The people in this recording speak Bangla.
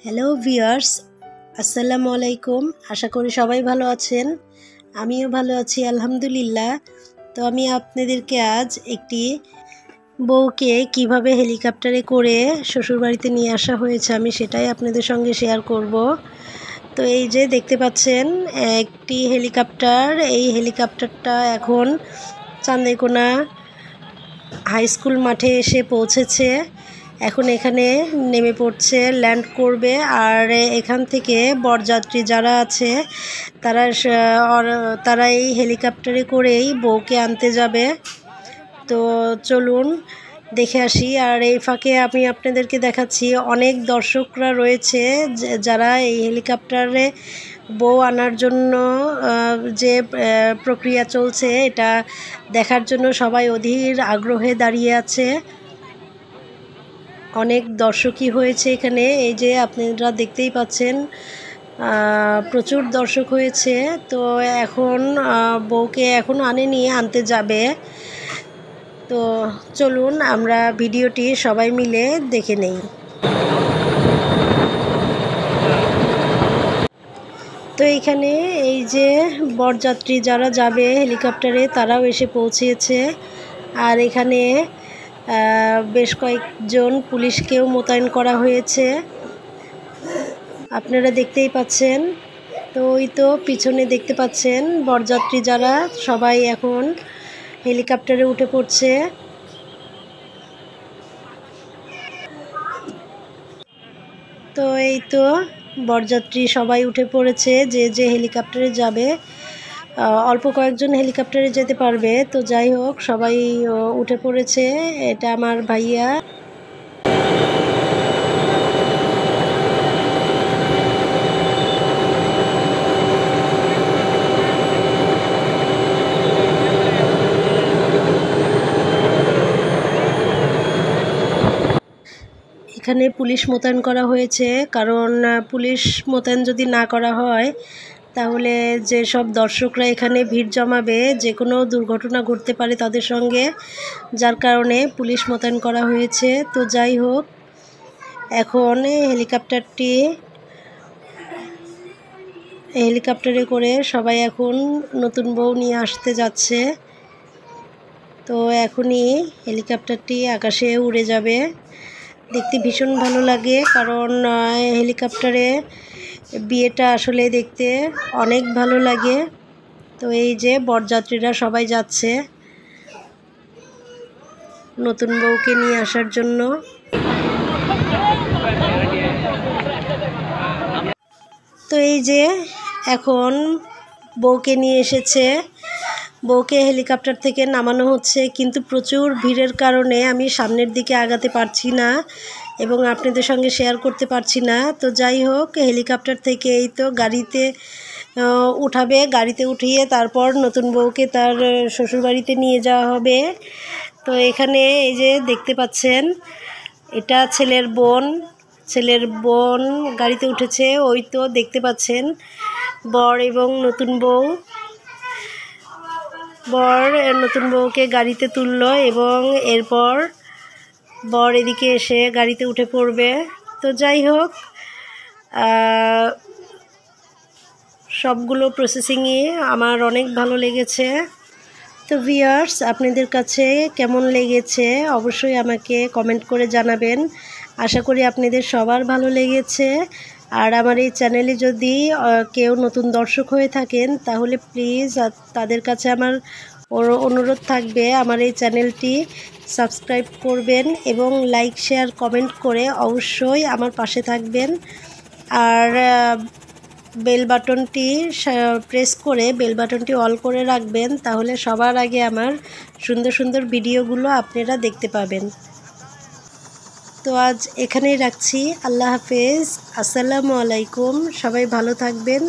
হ্যালো ভিউয়ার্স, আসসালামু আলাইকুম। আশা করি সবাই ভালো আছেন। আমিও ভালো আছি আলহামদুলিল্লাহ। তো আমি আপনাদেরকে আজ একটি বউকে কিভাবে হেলিকপ্টারে করে শ্বশুরবাড়িতে নিয়ে আসা হয়েছে আমি সেটাই আপনাদের সঙ্গে শেয়ার করব। তো এই যে দেখতে পাচ্ছেন একটি হেলিকপ্টার, এই হেলিকপ্টারটা এখন চান্দাইকোনা হাই স্কুল মাঠে এসে পৌঁছেছে। এখন এখানে নেমে পড়ছে, ল্যান্ড করবে। আর এখান থেকে বরযাত্রী যারা আছে তারা এই হেলিকপ্টারে করেই বউকে আনতে যাবে। তো চলুন দেখে আসি। আর এই ফাঁকে আমি আপনাদেরকে দেখাচ্ছি অনেক দর্শকরা রয়েছে যারা এই হেলিকপ্টারে বউ আনার জন্য যে প্রক্রিয়া চলছে এটা দেখার জন্য সবাই অধীর আগ্রহে দাঁড়িয়ে আছে। অনেক দর্শকই হয়েছে এখানে, এই যে আপনারা দেখতেই পাচ্ছেন প্রচুর দর্শক হয়েছে। তো এখন বউকে এখনও আনেনি, আনতে যাবে। তো চলুন আমরা ভিডিওটি সবাই মিলে দেখে নেই। তো এইখানে এই যে বরযাত্রী যারা যাবে হেলিকপ্টারে তারাও এসে পৌঁছেছে। আর এখানে বেশ কয়েকজন পুলিশকেও মোতায়েন করা হয়েছে, আপনারা দেখতেই পাচ্ছেন। তো ওই তো পিছনে দেখতে পাচ্ছেন বরযাত্রী যারা সবাই এখন হেলিকপ্টারে উঠে পড়ছে। তো এই তো বরযাত্রী সবাই উঠে পড়েছে, যে হেলিকপ্টারে যাবে। অল্প কয়েকজন হেলিকপ্টারে যেতে পারবে। তো যাই হোক সবাই উঠে পড়েছে। এটা আমার ভাইয়া। এখানে পুলিশ মোতায়েন করা হয়েছে, কারণ পুলিশ মোতায়েন যদি না করা হয় তাহলে যেসব দর্শকরা এখানে ভিড় জমাবে যে কোনো দুর্ঘটনা ঘটতে পারে তাদের সঙ্গে, যার কারণে পুলিশ মোতায়েন করা হয়েছে। তো যাই হোক এখন হেলিকপ্টারে করে সবাই এখন নতুন বউ নিয়ে আসতে যাচ্ছে। তো এখনই হেলিকপ্টারটি আকাশে উড়ে যাবে। দেখতে ভীষণ ভালো লাগে, কারণ হেলিকপ্টারে বিয়েটা আসলে দেখতে অনেক ভালো লাগে। তো এই যে বরযাত্রীরা সবাই যাচ্ছে নতুন বউকে নিয়ে আসার জন্য। তো এই যে এখন বউকে নিয়ে এসেছে, বউকে হেলিকপ্টার থেকে নামানো হচ্ছে, কিন্তু প্রচুর ভিড়ের কারণে আমি সামনের দিকে আগাতে পারছি না এবং আপনাদের সঙ্গে শেয়ার করতে পারছি না। তো যাই হোক হেলিকপ্টার থেকে এই তো গাড়িতে উঠাবে, গাড়িতে উঠিয়ে তারপর নতুন বউকে তার শ্বশুরবাড়িতে নিয়ে যাওয়া হবে। তো এখানে এই যে দেখতে পাচ্ছেন এটা ছেলের বোন গাড়িতে উঠেছে। ওই তো দেখতে পাচ্ছেন বর এবং নতুন বউ। বর নতুন বউকে গাড়িতে তুললো এবং এরপর বর এদিকে এসে গাড়িতে উঠে পড়বে। তো যাই হোক সবগুলো প্রসেসিংই আমার অনেক ভালো লেগেছে। তো ভিউয়ার্স, আপনাদের কাছে কেমন লেগেছে অবশ্যই আমাকে কমেন্ট করে জানাবেন। আশা করি আপনাদের সবার ভালো লেগেছে। আর আমার এই চ্যানেলে যদি কেউ নতুন দর্শক হয়ে থাকেন তাহলে প্লিজ তাদের কাছে আমার অনুরোধ থাকবে আমার এই চ্যানেলটি সাবস্ক্রাইব করবেন এবং লাইক শেয়ার কমেন্ট করে অবশ্যই আমার পাশে থাকবেন। আর বেল বাটনটি প্রেস করে বেল বাটনটি অল করে রাখবেন, তাহলে সবার আগে আমার সুন্দর সুন্দর ভিডিওগুলো আপনারা দেখতে পাবেন। তো আজ এখানেই রাখছি। আল্লাহ হাফেজ, আসসালামু আলাইকুম। সবাই ভালো থাকবেন।